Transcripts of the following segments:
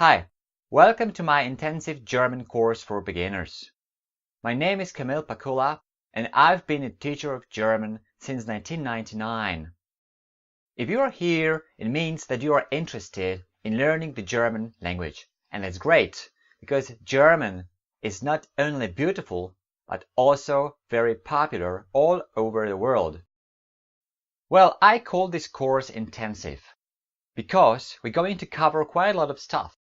Hi, welcome to my intensive German course for beginners. My name is Kamil Pakula and I've been a teacher of German since 1999. If you are here, it means that you are interested in learning the German language. And that's great, because German is not only beautiful, but also very popular all over the world. Well, I call this course intensive, because we're going to cover quite a lot of stuff.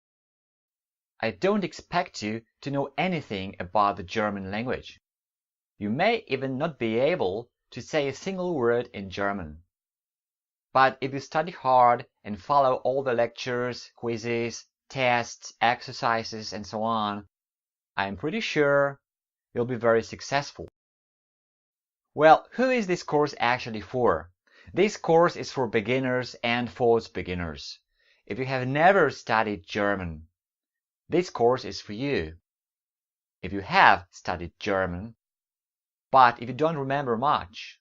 I don't expect you to know anything about the German language. You may even not be able to say a single word in German. But if you study hard and follow all the lectures, quizzes, tests, exercises, and so on, I'm pretty sure you'll be very successful. Well, who is this course actually for? This course is for beginners and false beginners. If you have never studied German, this course is for you. If you have studied German, but if you don't remember much,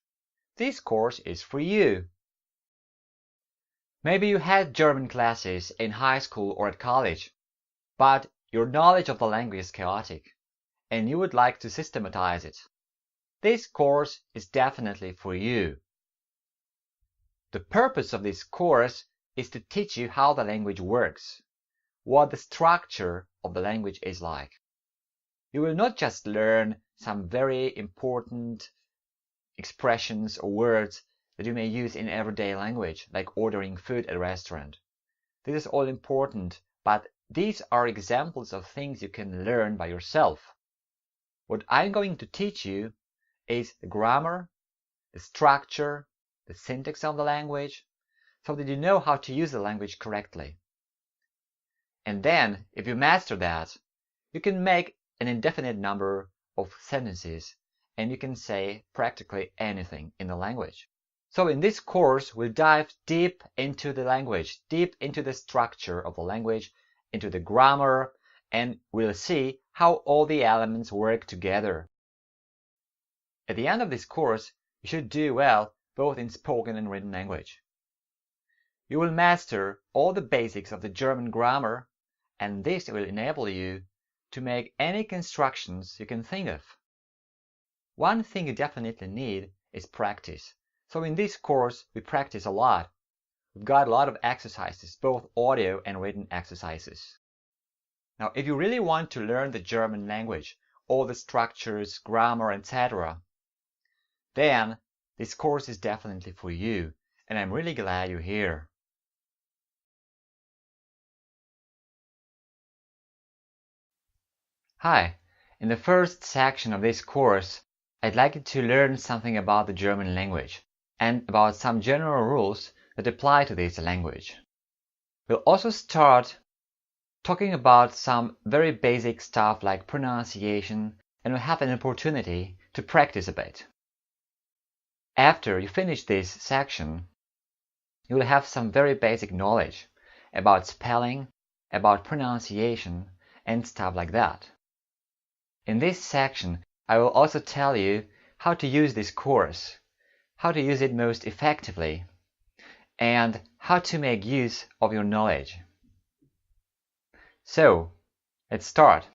this course is for you. Maybe you had German classes in high school or at college, but your knowledge of the language is chaotic, and you would like to systematize it. This course is definitely for you. The purpose of this course is to teach you how the language works, what the structure of the language is like. You will not just learn some very important expressions or words that you may use in everyday language, like ordering food at a restaurant. This is all important, but these are examples of things you can learn by yourself. What I'm going to teach you is the grammar, the structure, the syntax of the language, so that you know how to use the language correctly. And then, if you master that, you can make an indefinite number of sentences, and you can say practically anything in the language. So in this course, we'll dive deep into the language, deep into the structure of the language, into the grammar, and we'll see how all the elements work together. At the end of this course, you should do well both in spoken and written language. You will master all the basics of the German grammar, and this will enable you to make any constructions you can think of. One thing you definitely need is practice. So in this course, we practice a lot. We've got a lot of exercises, both audio and written exercises. Now, if you really want to learn the German language, all the structures, grammar, etc., then this course is definitely for you, and I'm really glad you're here. Hi, in the first section of this course, I'd like you to learn something about the German language and about some general rules that apply to this language. We'll also start talking about some very basic stuff like pronunciation, and we'll have an opportunity to practice a bit. After you finish this section, you will have some very basic knowledge about spelling, about pronunciation, and stuff like that. In this section, I will also tell you how to use this course, how to use it most effectively, and how to make use of your knowledge. So, let's start.